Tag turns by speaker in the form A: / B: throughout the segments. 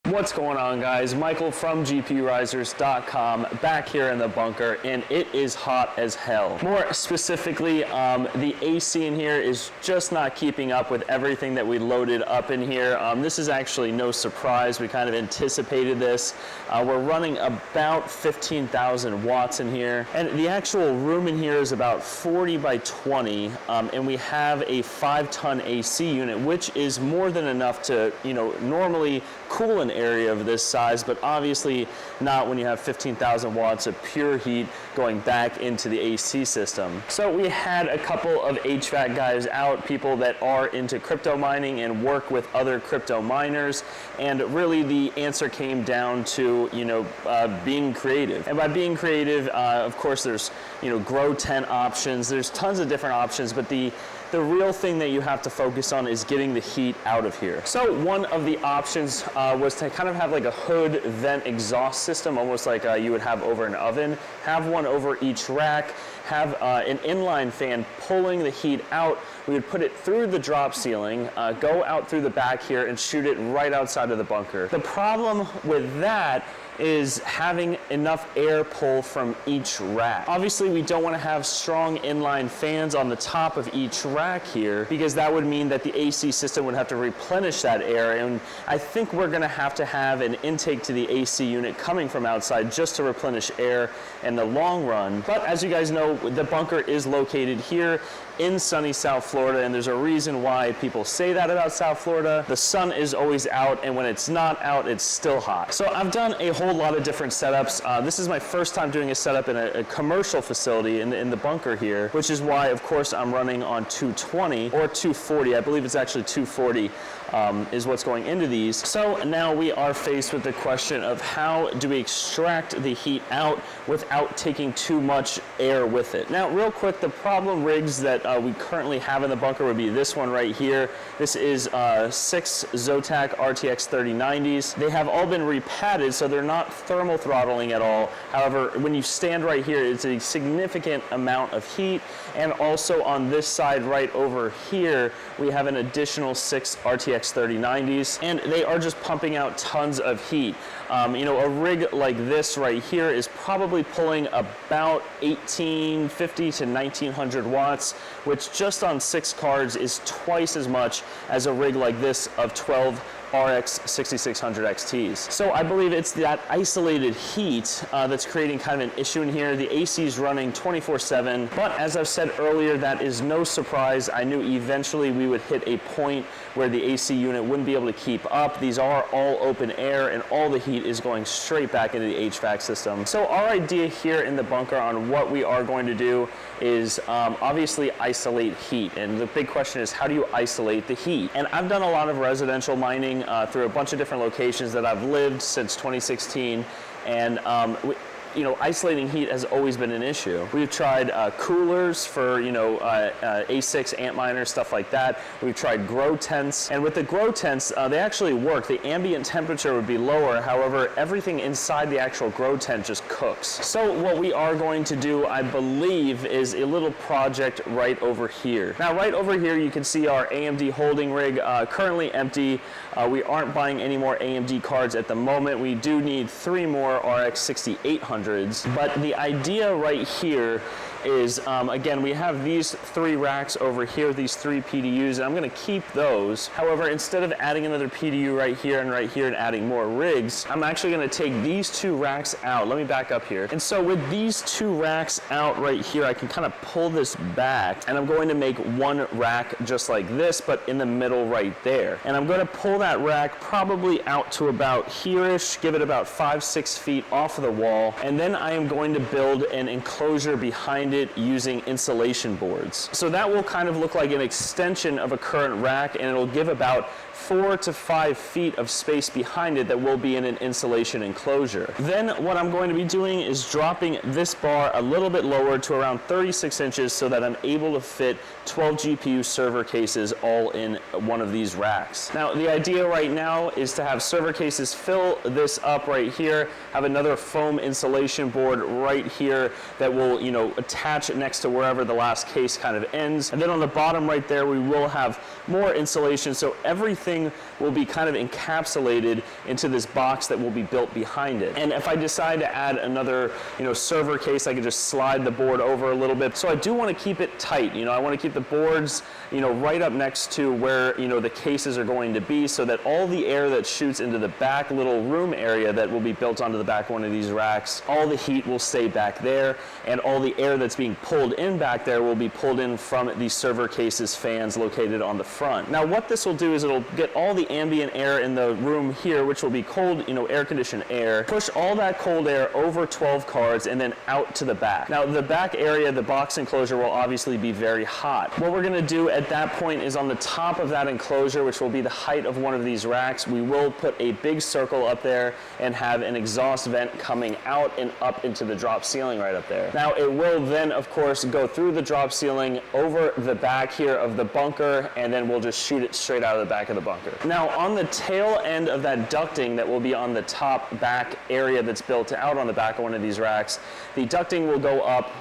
A: What's going on, guys? Michael from GPURisers.com back here in the bunker, and it is hot as hell. More specifically, the AC in here is just not keeping up with everything that we loaded up in here. This is actually no surprise. We kind of anticipated this. We're running about 15,000 watts in here, and the actual room in here is about 40 by 20, and we have a 5-ton AC unit, which is more than enough to, normally cool an area of this size, but obviously not when you have 15,000 watts of pure heat going back into the AC system. So we had a couple of HVAC guys out, people that are into crypto mining and work with other crypto miners, and really the answer came down to being creative. And by being creative, of course, there's grow tent options. There's tons of different options, but the real thing that you have to focus on is getting the heat out of here. So one of the options was to kind of have like a hood vent exhaust system, almost like you would have over an oven. Have one over each rack, have an inline fan pulling the heat out. We would put it through the drop ceiling, go out through the back here and shoot it right outside of the bunker. The problem with that is having enough air pull from each rack. Obviously, we don't want to have strong inline fans on the top of each rack here, because that would mean that the AC system would have to replenish that air, and I think we're going to have an intake to the AC unit coming from outside just to replenish air in the long run. But as you guys know, the bunker is located here in sunny South Florida, and there's a reason why people say that about South Florida. The sun is always out, and when it's not out, it's still hot. So I've done a whole lot of different setups. This is my first time doing a setup in a commercial facility in the bunker here, which is why, of course, I'm running on 220 or 240. I believe it's actually 240 is what's going into these. So now we are faced with the question of how do we extract the heat out without taking too much air with it. Now, real quick, the problem rigs that we currently have in the bunker would be this one right here. This is 6 Zotac RTX 3090s. They have all been repadded, so they're not thermal throttling at all. However, when you stand right here, it's a significant amount of heat. And also on this side right over here, we have an additional 6 RTX 3090s, and they are just pumping out tons of heat. A rig like this right here is probably pulling about 1850 to 1900 watts, which just on 6 cards is twice as much as a rig like this of 12 RX 6600 XTs. So I believe it's that isolated heat that's creating kind of an issue in here. The AC is running 24/7, but as I've said earlier, that is no surprise. I knew eventually we would hit a point where the AC unit wouldn't be able to keep up. These are all open air, and all the heat is going straight back into the HVAC system. So our idea here in the bunker on what we are going to do is obviously isolate heat. And the big question is, how do you isolate the heat? And I've done a lot of residential mining through a bunch of different locations that I've lived since 2016, and isolating heat has always been an issue. We've tried coolers for, A6 Antminer, stuff like that. We've tried grow tents, and with the grow tents, they actually work. The ambient temperature would be lower, however, everything inside the actual grow tent just cooks. So what we are going to do, I believe, is a little project right over here. Now, right over here, you can see our AMD holding rig, currently empty. We aren't buying any more AMD cards at the moment. We do need 3 more RX 6800s. But the idea right here is, again, we have these 3 racks over here, these 3 PDUs, and I'm going to keep those. However, instead of adding another PDU right here and adding more rigs, I'm actually going to take these 2 racks out. Let me back up here. And so with these 2 racks out right here, I can kind of pull this back, and I'm going to make 1 rack just like this, but in the middle right there. And I'm going to pull that rack probably out to about here-ish, give it about 5-6 feet off of the wall, and then I am going to build an enclosure behind it using insulation boards. So that will kind of look like an extension of a current rack, and it'll give about 4 to 5 feet of space behind it that will be in an insulation enclosure. Then what I'm going to be doing is dropping this bar a little bit lower to around 36 inches so that I'm able to fit 12 GPU server cases all in one of these racks. Now, the idea right now is to have server cases fill this up right here, have another foam insulation board right here that will, attach next to wherever the last case kind of ends. And then on the bottom right there, we will have more insulation, so everything everything will be kind of encapsulated into this box that will be built behind it. And if I decide to add another, server case, I can just slide the board over a little bit. So I do want to keep it tight. I want to keep the boards, right up next to where, the cases are going to be, so that all the air that shoots into the back little room area that will be built onto the back of one of these racks, all the heat will stay back there, and all the air that's being pulled in back there will be pulled in from the server cases fans located on the front. Now what this will do is it'll get all the ambient air in the room here, which will be cold, air conditioned air, push all that cold air over 12 cards and then out to the back. Now the back area, the box enclosure, will obviously be very hot. What we're going to do at that point is on the top of that enclosure, which will be the height of one of these racks, we will put a big circle up there and have an exhaust vent coming out and up into the drop ceiling right up there. Now it will then of course go through the drop ceiling over the back here of the bunker, and then we'll just shoot it straight out of the back of the bunker. Now on the tail end of that ducting that will be on the top back area that's built out on the back of one of these racks, the ducting will go up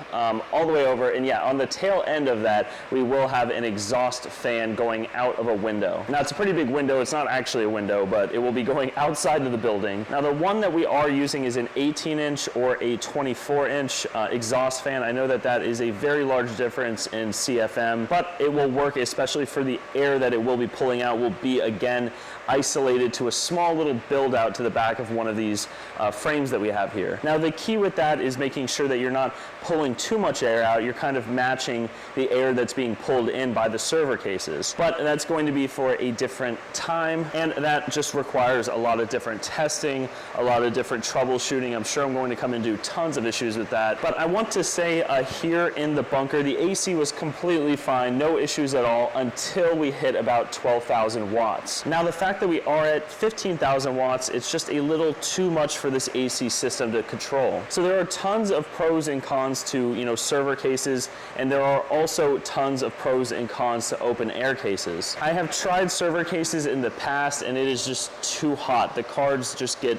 A: all the way over, and yeah, on the tail end of that we will have an exhaust fan going out of a window. Now it's a pretty big window, it's not actually a window, but it will be going outside of the building. Now the one that we are using is an 18-inch or a 24-inch exhaust fan. I know that that is a very large difference in CFM, but it will work, especially for the air that it will be pulling out will be again isolated to a small little build out to the back of one of these frames that we have here. Now the key with that is making sure that you're not pulling too much air out, you're kind of matching the air that's being pulled in by the server cases. But that's going to be for a different time, and that just requires a lot of different testing, a lot of different troubleshooting. I'm sure I'm going to come into tons of issues with that. But I want to say here in the bunker, the AC was completely fine, no issues at all until we hit about 12,000 watts. Now the fact that we are at 15,000 watts, it's just a little too much for this AC system to control. So there are tons of pros and cons to, server cases, and there are also tons of pros and cons to open air cases. I have tried server cases in the past and it is just too hot. The cards just get,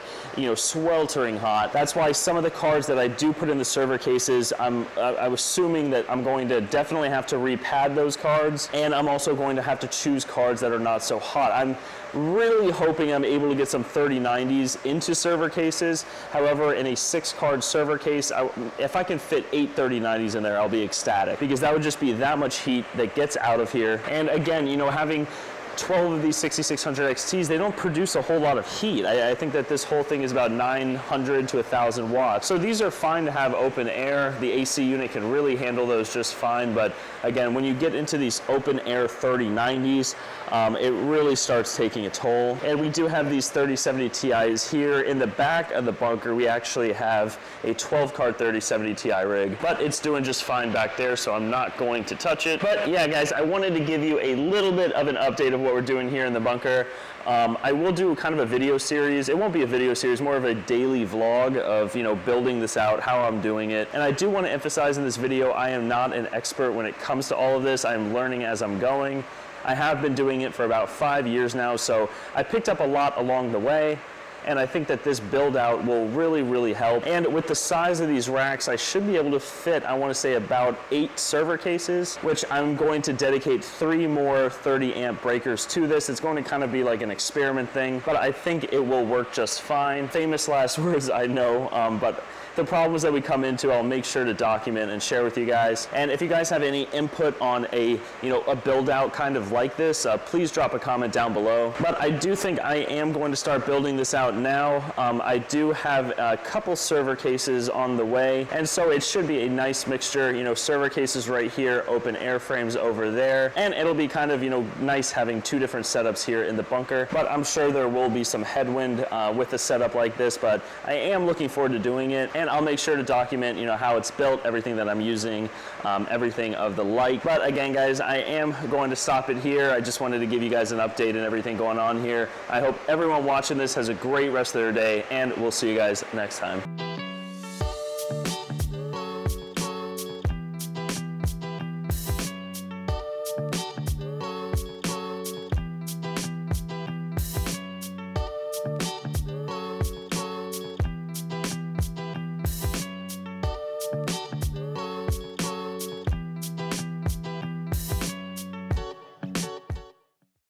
A: sweltering hot. That's why some of the cards that I do put in the server cases, I'm assuming that I'm going to definitely have to repad those cards, and I'm also going to have to choose cards that are not so hot. I'm really hoping I'm able to get some 3090s into server cases. However, in a 6-card server case, if I can fit 8 3090s in there, I'll be ecstatic, because that would just be that much heat that gets out of here. And again, having 12 of these 6600 XTs, they don't produce a whole lot of heat. I think that this whole thing is about 900 to 1,000 watts. So these are fine to have open air. The AC unit can really handle those just fine. But again, when you get into these open air 3090s, it really starts taking a toll. And we do have these 3070 Ti's here. In the back of the bunker, we actually have a 12-card 3070 Ti rig, but it's doing just fine back there, so I'm not going to touch it. But yeah, guys, I wanted to give you a little bit of an update of what we're doing here in the bunker. I will do kind of a video series. It won't be a video series, more of a daily vlog of, building this out, how I'm doing it. And I do want to emphasize in this video, I am not an expert when it comes to all of this. I am learning as I'm going. I have been doing it for about 5 years now, so I picked up a lot along the way. And I think that this build out will really, really help. And with the size of these racks, I should be able to fit, I want to say, about 8 server cases, which I'm going to dedicate 3 more 30 amp breakers to this. It's going to kind of be like an experiment thing, but I think it will work just fine. Famous last words, I know, but the problems that we come into, I'll make sure to document and share with you guys. And if you guys have any input on a build out kind of like this, please drop a comment down below. But I do think I am going to start building this out now. I do have a couple server cases on the way, and so it should be a nice mixture, server cases right here, open air frames over there, and it'll be kind of, nice having 2 different setups here in the bunker. But I'm sure there will be some headwind with a setup like this, but I am looking forward to doing it. And I'll make sure to document, how it's built, everything that I'm using, everything of the like. But again, guys, I am going to stop it here. I just wanted to give you guys an update and everything going on here. I hope everyone watching this has a great rest of their day, and we'll see you guys next time.